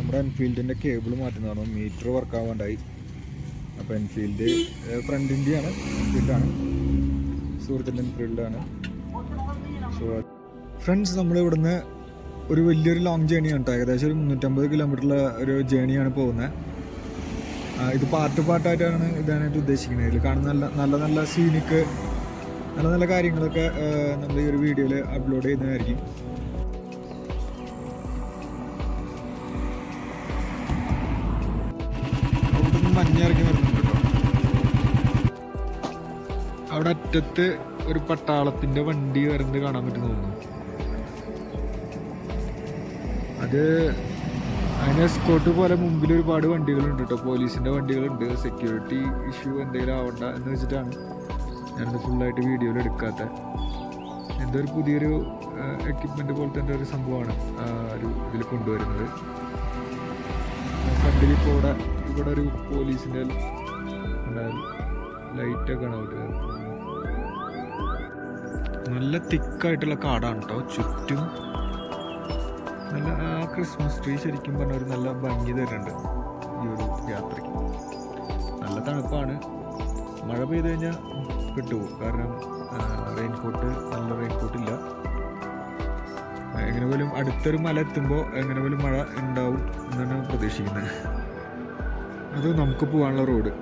നമ്മുടെ എൻഫീൽഡിൻ്റെ കേബിൾ മാറ്റുന്നതാണ്. മീറ്റർ വർക്ക് ആവാണ്ടായി. അപ്പോൾ എൻഫീൽഡ് ഫ്രണ്ടിൻ്റെയാണ്, എൻഫീൽഡാണ്, സുഹൃത്തിൻ്റെ എൻഫീൽഡാണ്. സോ ഫ്രണ്ട്സ്, നമ്മളിവിടുന്ന് ഒരു വലിയൊരു ലോങ് ജേണിയാണ് കേട്ടോ. ഏകദേശം ഒരു 350 കിലോമീറ്ററുള്ള ഒരു ജേണിയാണ് പോകുന്നത്. ഇത് പാർട്ടായിട്ടാണ് ഇടാനായിട്ട് ഉദ്ദേശിക്കുന്നത്. ഇതിൽ കാണുന്ന നല്ല നല്ല സീനിക്ക്, നല്ല നല്ല കാര്യങ്ങളൊക്കെ നമ്മൾ ഈ ഒരു വീഡിയോയിൽ അപ്ലോഡ് ചെയ്യുന്നതായിരിക്കും. അവിടെ മഞ്ഞിറങ്ങി വരുന്നുണ്ട് കേട്ടോ. അവിടെ അറ്റത്ത് ഒരു പട്ടാളത്തിൻ്റെ വണ്ടി വരുന്നത് കാണാൻ പറ്റും തോന്നുന്നു. അത് അതിന് എസ്കോർട്ട് പോലെ മുമ്പിൽ ഒരുപാട് വണ്ടികളുണ്ട് കേട്ടോ. പോലീസിൻ്റെ വണ്ടികളുണ്ട്. സെക്യൂരിറ്റി ഇഷ്യൂ എന്തെങ്കിലും ആവണ്ട എന്ന് വെച്ചിട്ടാണ് ഞാനത് ഫുള്ളായിട്ട് വീഡിയോയിൽ എടുക്കാത്ത. എന്തോ ഒരു പുതിയൊരു എക്യുപ്മെൻ്റ് പോലത്തെ എൻ്റെ ഒരു സംഭവമാണ് ഒരു ഇതിൽ കൊണ്ടുവരുന്നത്. ഫ്രണ്ടിൽ ഇപ്പോൾ ഇവിടെ ഒരു പോലീസിൻ്റെ ലൈറ്റൊക്കെ ആണ് അവിടെ. നല്ല തിക്കായിട്ടുള്ള കാടാണ് കേട്ടോ ചുറ്റും. നല്ല ക്രിസ്മസ് ട്രീ ശരിക്കും പറഞ്ഞാൽ ഒരു നല്ല ഭംഗി തരുന്നുണ്ട് ഈ ഒരു യാത്രയ്ക്ക്. നല്ല തണുപ്പാണ്. മഴ പെയ്ത് കഴിഞ്ഞാൽ പെട്ടുപോകും. കാരണം നല്ല റെയിൻകോട്ടില്ല. എങ്ങനെ പോലും അടുത്തൊരു മല എത്തുമ്പോൾ എങ്ങനെ പോലും മഴ ഉണ്ടാവും എന്നാണ് പ്രതീക്ഷിക്കുന്നത്. അത് നമുക്ക് പോകാനുള്ള റോഡ്.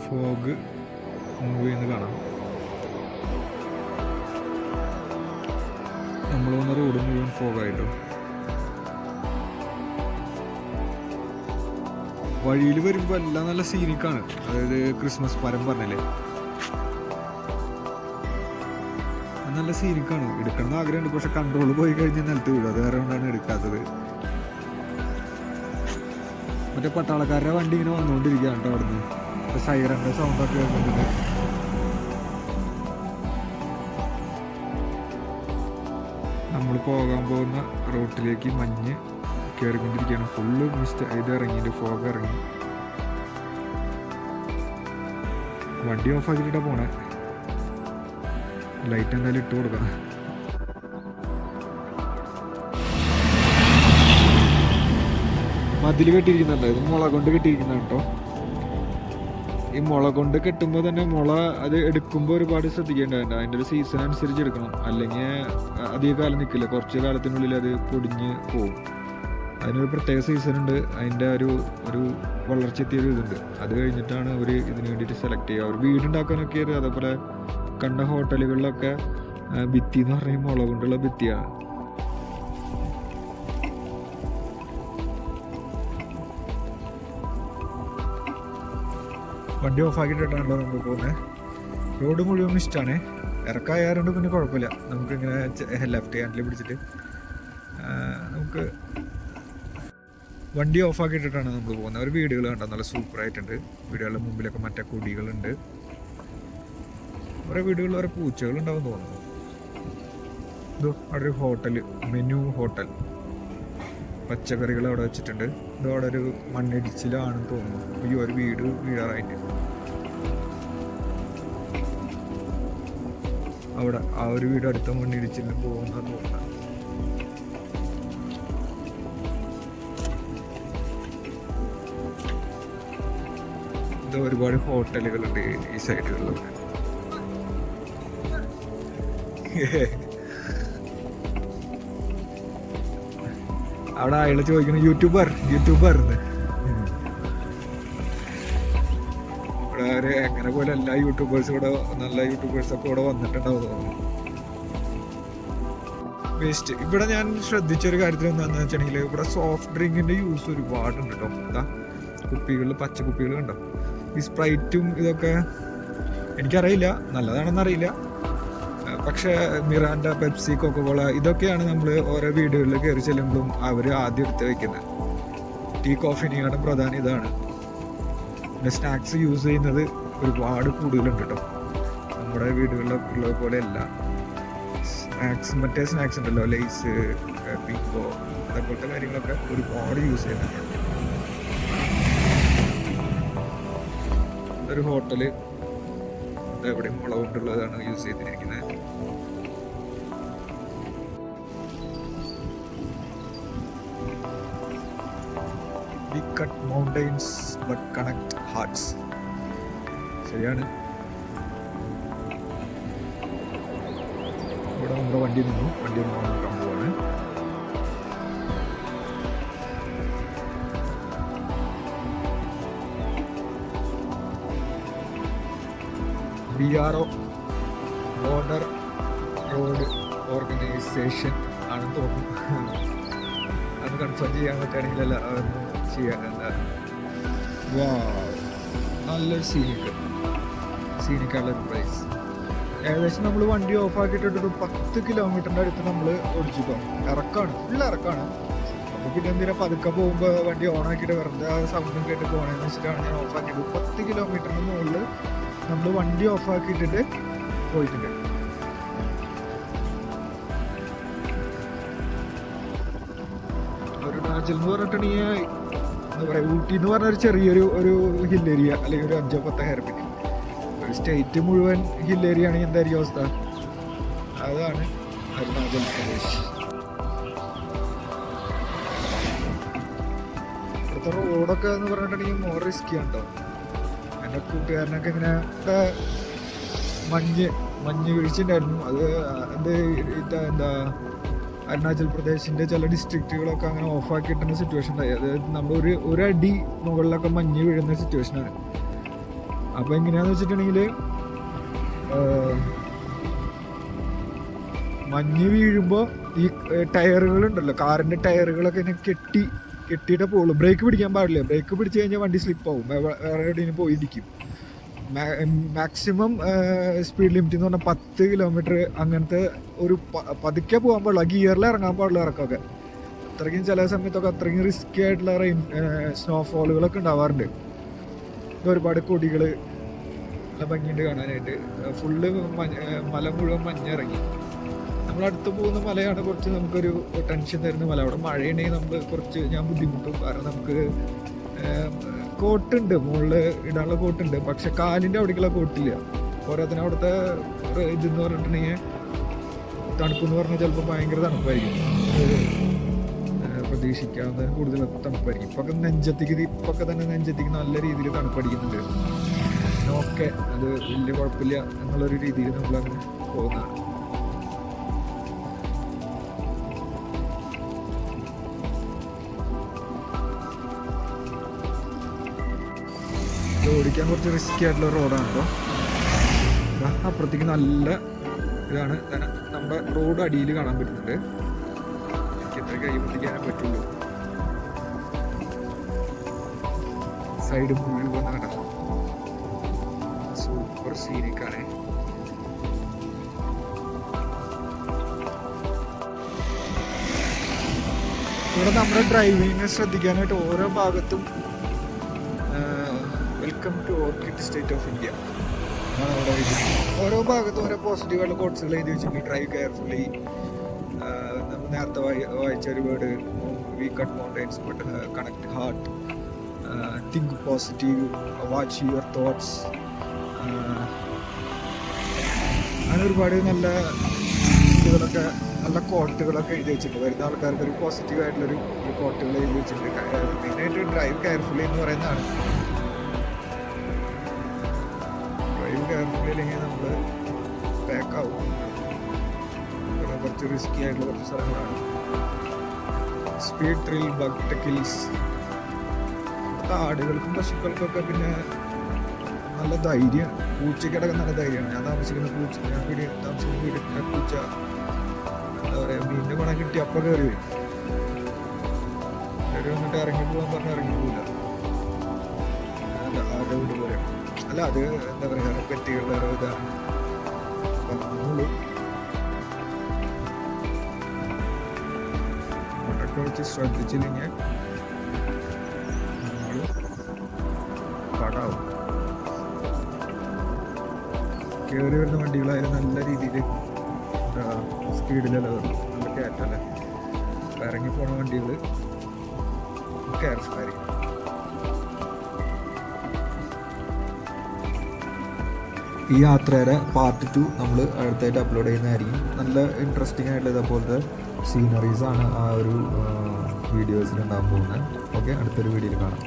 ഫോഗ് മൂവ് ചെയ്യുന്നത് കാണാം. നമ്മൾ വന്ന റോഡ് മുഴുവൻ ഫോഗായിട്ടോ. വഴിയിൽ വരുമ്പോൾ എല്ലാം നല്ല സീനിക്കാണ്. അതായത് ക്രിസ്മസ് മരം പറഞ്ഞല്ലേ, നല്ല സീനിക്കാണ്. എടുക്കണം ആഗ്രഹമുണ്ട്, പക്ഷെ കൺട്രോൾ പോയി കഴിഞ്ഞാൽ നിലത്ത് വീഴും. അത് വേറെ കൊണ്ടാണ് എടുക്കാത്തത്. മറ്റേ പട്ടാളക്കാരുടെ വണ്ടി ഇങ്ങനെ വന്നുകൊണ്ടിരിക്കുകയാണ് കേട്ടോ. അവിടുന്ന് സൈറൻ്റെ സൗണ്ടൊക്കെ കേൾക്കുന്നുണ്ട്. നമ്മൾ പോകാൻ പോകുന്ന റോട്ടിലേക്ക് മഞ്ഞ് കയറിക്കൊണ്ടിരിക്കുകയാണ്. ഫുള്ള് മിസ്റ്റ് ഇത് ഇറങ്ങിയിട്ട് ഫോഗ് ഇറങ്ങി. വണ്ടി ഓഫ് ആക്കിയിട്ടാണ് പോണേ. ലൈറ്റ് എന്തായാലും ഇട്ട് കൊടുക്കണം. മതിൽ കെട്ടിയിരിക്കുന്നുണ്ട്. ഇത് മുള കൊണ്ട് കെട്ടിയിരിക്കുന്ന കേട്ടോ. ഈ മുള കൊണ്ട് കെട്ടുമ്പോൾ തന്നെ മുള അത് എടുക്കുമ്പോൾ ഒരുപാട് ശ്രദ്ധിക്കേണ്ടതുണ്ട്. അതിൻ്റെ ഒരു സീസൺ അനുസരിച്ച് എടുക്കണം. അല്ലെങ്കിൽ അധിക കാലം നിൽക്കില്ല. കുറച്ച് കാലത്തിനുള്ളിൽ അത് പൊടിഞ്ഞ് പോകും. അതിനൊരു പ്രത്യേക സീസൺ ഉണ്ട്. അതിൻ്റെ ഒരു വളർച്ചെത്തിയൊരു ഇതുണ്ട്. അത് കഴിഞ്ഞിട്ടാണ് അവർ ഇതിന് വേണ്ടിയിട്ട് സെലക്ട് ചെയ്യുക. അവർ വീടുണ്ടാക്കാനൊക്കെ അതേപോലെ കണ്ട ഹോട്ടലുകളിലൊക്കെ ഭിത്തി എന്ന് പറഞ്ഞാൽ മുള കൊണ്ടുള്ള ഭിത്തിയാണ്. വണ്ടി ഓഫാക്കിയിട്ടാണല്ലോ നമ്മൾ പോകുന്നത്. റോഡ് മുഴുവൻ ഇഷ്ടമാണ്. ഇറക്കായതുകൊണ്ട് പിന്നെ കുഴപ്പമില്ല. നമുക്കിങ്ങനെ ലെഫ്റ്റ് ഹാൻഡിൽ പിടിച്ചിട്ട് നമുക്ക് വണ്ടി ഓഫാക്കിയിട്ടാണ് നമ്മൾ പോകുന്നത്. ഒരു വീടുകൾ കണ്ടോ, നല്ല സൂപ്പറായിട്ടുണ്ട്. വീടുകളുടെ മുമ്പിലൊക്കെ മറ്റേ കൊടികളുണ്ട്. ഓരോ വീടുകളിൽ ഓരോ പൂച്ചകളുണ്ടാവും തോന്നുന്നു. ഇത് അവിടെ ഒരു ഹോട്ടൽ, മെനു ഹോട്ടൽ. പച്ചക്കറികൾ അവിടെ വെച്ചിട്ടുണ്ട്. ഇതവിടെ ഒരു മണ്ണിടിച്ചിലാണെന്ന് തോന്നുന്നു. ഈ ഒരു വീട് വീഴാറായിട്ട് അവിടെ ആ ഒരു വീട് അടുത്ത മണ്ണിടിച്ചിലും പോകുന്ന തോന്നുന്നു. ഇത് ഒരുപാട് ഹോട്ടലുകളുണ്ട് ഈ സൈഡുകളിലൊക്കെ. അവിടെ അയാൾ ചോദിക്കണം യൂട്യൂബർ എന്ന്. ഇവിടെ എങ്ങനെ പോലെ എല്ലാ യൂട്യൂബേഴ്സും കൂടെ, നല്ല യൂട്യൂബേഴ്സൊക്കെ ഇവിടെ വന്നിട്ടുണ്ടാവും തോന്നുന്നു. വേസ്റ്റ് ഇവിടെ ഞാൻ ശ്രദ്ധിച്ചൊരു കാര്യത്തിൽ എന്താണെന്ന് വെച്ചിട്ടുണ്ടെങ്കിൽ ഇവിടെ സോഫ്റ്റ് ഡ്രിങ്കിൻ്റെ യൂസ് ഒരുപാടുണ്ട് കേട്ടോ. എന്താ കുപ്പികളിൽ പച്ച കുപ്പികൾ കണ്ടോ. ഈ സ്പ്രൈറ്റും ഇതൊക്കെ എനിക്കറിയില്ല, നല്ലതാണെന്നറിയില്ല. പക്ഷേ മിറാൻഡ, പെപ്സി, കൊക്കോകോള ഇതൊക്കെയാണ് നമ്മൾ ഓരോ വീടുകളിൽ കയറി ചെല്ലുമ്പോഴും അവർ ആദ്യം എടുത്ത് വയ്ക്കുന്നത്. ടീ, കോഫിനെക്കാളും പ്രധാനം ഇതാണ്. പിന്നെ സ്നാക്സ് യൂസ് ചെയ്യുന്നത് ഒരുപാട് കൂടുതലുണ്ട് കേട്ടോ. നമ്മുടെ വീടുകളിലൊക്കെ ഉള്ളത് പോലെയല്ല. മറ്റേ സ്നാക്സ് ഉണ്ടല്ലോ, ലേസ്, പിക്കോ, അതേപോലത്തെ കാര്യങ്ങളൊക്കെ ഒരുപാട് യൂസ് ചെയ്യുന്നുണ്ട്. ഇതൊരു ഹോട്ടല്, എവിടെ മുള കൊണ്ടുള്ളതാണ് യൂസ് ചെയ്തിരിക്കുന്നത്. We cut mountains but connect hearts. ശരിയാണ്. ഇവിടെ നമ്മുടെ വണ്ടി നിന്നു, വണ്ടി നോക്കാൻ പോവാണ്. BRO ബോർഡർ റോഡ് ഓർഗനൈസേഷൻ ആണെന്ന് തോന്നുന്നു. അത് കൺഫേം ചെയ്യാൻ പറ്റുകയാണെങ്കിൽ അല്ല അതൊന്ന് ചെയ്യാൻ. എന്താ നല്ലൊരു സീനിക്കാനുള്ളൊരു പ്രൈസ്. ഏകദേശം നമ്മൾ വണ്ടി ഓഫ് ആക്കിയിട്ടൊരു 10 കിലോമീറ്ററിൻ്റെ അടുത്ത് നമ്മൾ ഓടിച്ചിട്ടോ. ഇറക്കാണ്, ഫുൾ ഇറക്കാണ്. അപ്പോൾ പിന്നെ എന്തിനാ പതുക്കെ പോകുമ്പോൾ വണ്ടി ഓൺ ആക്കിയിട്ട് വെറുതെ ആ സൗണ്ടും കേട്ട് പോകണമെന്ന് വെച്ചിട്ടാണ് ഞാൻ ഓഫ് ആക്കിയത്. 10 കിലോമീറ്ററിന് മുകളിൽ നമ്മൾ വണ്ടി ഓഫ് ആക്കിയിട്ടിട്ട് പോയിട്ടുണ്ട്. അരുണാചൽ എന്ന് പറഞ്ഞിട്ടുണ്ടെങ്കിൽ എന്താ പറയുക, ഊട്ടി എന്ന് പറഞ്ഞൊരു ചെറിയൊരു ഹിൽ ഏരിയ, അല്ലെങ്കിൽ ഒരു 5-10 ഹെയർപിൻ. ഒരു സ്റ്റേറ്റ് മുഴുവൻ ഹിൽ ഏരിയ ആണെങ്കിൽ എന്തായിരിക്കും അവസ്ഥ? അതാണ് അരുണാചൽ പ്രദേശ്. ഇവിടുത്തെ റോഡൊക്കെ എന്ന് പറഞ്ഞിട്ടുണ്ടെങ്കിൽ മോർ റിസ്കി ആണ് കേട്ടോ. എൻ്റെ കൂട്ടുകാരനൊക്കെ ഇങ്ങനെ മഞ്ഞ് വീഴ്ചയുണ്ടായിരുന്നു. അത് എന്താ അരുണാചൽ പ്രദേശിൻ്റെ ചില ഡിസ്ട്രിക്റ്റുകളൊക്കെ അങ്ങനെ ഓഫാക്കി കിട്ടുന്ന സിറ്റുവേഷൻ ഉണ്ടായി. അതായത് നമ്മൾ ഒരു അടി മുകളിലൊക്കെ മഞ്ഞ് വീഴുന്ന സിറ്റുവേഷനാണ്. അപ്പോൾ എങ്ങനെയാണെന്ന് വെച്ചിട്ടുണ്ടെങ്കിൽ മഞ്ഞ് വീഴുമ്പോൾ ഈ ടയറുകളുണ്ടല്ലോ, കാറിൻ്റെ ടയറുകളൊക്കെ ഇങ്ങനെ കെട്ടിയിട്ടേ പോകുള്ളൂ. ബ്രേക്ക് പിടിക്കാൻ പാടില്ല. ബ്രേക്ക് പിടിച്ച് കഴിഞ്ഞാൽ വണ്ടി സ്ലിപ്പാവും, വേറെ എവിടെയും പോയി ഇടിക്കും. മാക്സിമം സ്പീഡ് ലിമിറ്റ് എന്ന് പറഞ്ഞാൽ 10 കിലോമീറ്റർ. അങ്ങനത്തെ ഒരു പതുക്കെ പോകാൻ പാടില്ല, ഗിയറിൽ ഇറങ്ങാൻ പാടില്ല ഇറക്കമൊക്കെ. അത്രയ്ക്കും ചില സമയത്തൊക്കെ അത്രയ്ക്കും റിസ്കി ആയിട്ടുള്ള സ്നോഫോളുകളൊക്കെ ഉണ്ടാവാറുണ്ട്. ഒരുപാട് കൊടികൾ, നല്ല ഭംഗിയുണ്ട് കാണാനായിട്ട്. ഫുള്ള് മല മുഴുവൻ മഞ്ഞിറങ്ങി. നമ്മളടുത്ത് പോകുന്ന മലയാണ് കുറച്ച് നമുക്കൊരു ടെൻഷൻ തരുന്ന മല. അവിടെ മഴയുണ്ടെങ്കിൽ ഞാൻ ബുദ്ധിമുട്ടും. കാരണം നമുക്ക് കോട്ടുണ്ട്, മുകളിൽ ഇടാനുള്ള കോട്ടുണ്ട്, പക്ഷെ കാലിൻ്റെ അവിടേക്കുള്ള കോട്ടില്ല. പോരാത്തിന് അവിടുത്തെ ഇതെന്ന് പറഞ്ഞിട്ടുണ്ടെങ്കിൽ തണുപ്പെന്ന് പറഞ്ഞാൽ ചിലപ്പോൾ ഭയങ്കര തണുപ്പായിരിക്കും. പ്രതീക്ഷിക്കാവുന്നതിന് കൂടുതൽ തണുപ്പായിരിക്കും. ഇപ്പൊക്കെ തന്നെ നെഞ്ചത്തേക്ക് നല്ല രീതിയിൽ തണുപ്പടിക്കുന്നുണ്ട്. ഓക്കെ, അത് വലിയ കുഴപ്പമില്ല എന്നുള്ളൊരു രീതിയിൽ നമ്മളങ്ങനെ പോകുന്നതാണ്. ഓടിക്കാൻ കുറച്ച് റിസ്കി ആയിട്ടുള്ള റോഡാണ് കേട്ടോ. അപ്പുറത്തേക്ക് നല്ല ഇതാണ്, നമ്മുടെ റോഡ് അടിയിൽ കാണാൻ പറ്റുന്നുണ്ട്. എനിക്ക് എത്ര കൈപൊട്ടിക്കാനേ പറ്റുള്ളൂ. സൈഡ് മുഴുവൻ കാണാം. സൂപ്പർ സീനിക്കാണ്. ഇവിടെ നമ്മുടെ ഡ്രൈവിങ് ശ്രദ്ധിക്കാനായിട്ട് ഓരോ ഭാഗത്തും welcome to orchid state of India എന്നാണ് അവിടെ എഴുതിയത്. ഓരോ ഭാഗത്തും ഓരോ പോസിറ്റീവായിട്ടുള്ള കോട്സുകൾ എഴുതി വെച്ചിട്ടുണ്ട്. ഡ്രൈവ് കെയർഫുള്ളി, നമ്മൾ നേരത്തെ വായിച്ച ഒരു word, we cut mountains but connect heart, think positive, watch your thoughts. അങ്ങനെ ഒരുപാട് നല്ല ഇതുകളൊക്കെ, നല്ല കോട്ടുകളൊക്കെ എഴുതി വെച്ചിട്ടുണ്ട്. വരുന്ന ആൾക്കാർക്ക് ഒരു പോസിറ്റീവായിട്ടുള്ളൊരു കോട്ടുകൾ എഴുതി വെച്ചിട്ടുണ്ട്. മെയിനായിട്ട് ഡ്രൈവ് കെയർഫുള്ളി എന്ന് പറയുന്നതാണ്. കെയർഫുള്ളി അല്ലെങ്കിൽ നമ്മൾ ബാക്കാവും. കുറച്ച് റിസ്കി ആയിട്ടുള്ള കുറച്ച് സ്ഥലങ്ങളാണ്. Speed thrill, but kills. ആടുകൾക്കും പശുക്കൾക്കൊക്കെ പിന്നെ നല്ല ധൈര്യമാണ്. പൂച്ചയ്ക്കടക്കം നല്ല ധൈര്യമാണ്. ഞാൻ താമസിക്കുന്ന വീടിൻ്റെ പൂച്ച എന്താ പറയുക, മീനിൻ്റെ പണം കിട്ടി അപ്പം കയറി വരും. കയറി വന്നിട്ട് ഇറങ്ങിപ്പോകാൻ പറഞ്ഞാൽ ഇറങ്ങിപ്പോവില്ല. ആരുടെ വീട് പോലെ അല്ല, അത് എന്താ പറയുക, പെറ്റികളുടെ ഇതാണ്. അതൊക്കെ വെച്ച് ശ്രദ്ധിച്ചില്ലെങ്കിൽ നമ്മൾ പടാവും. കയറി വരുന്ന വണ്ടികളായാലും നല്ല രീതിയിൽ സ്പീഡിലല്ല നല്ല കയറ്റല്ലേ. ഇറങ്ങി പോണ വണ്ടികൾ കയറസ്മായിരിക്കും. ഈ യാത്രയുടെ പാർട്ട് 2 നമ്മൾ അടുത്തായിട്ട് അപ്ലോഡ് ചെയ്യുന്നതായിരിക്കും. നല്ല ഇൻട്രസ്റ്റിംഗ് ആയിട്ടുള്ള ഇതേപോലത്തെ സീനറീസാണ് ആ ഒരു വീഡിയോസിൽ ഉണ്ടാകാൻ പോകുന്നത്. ഓക്കെ, അടുത്തൊരു വീഡിയോയിൽ കാണാം.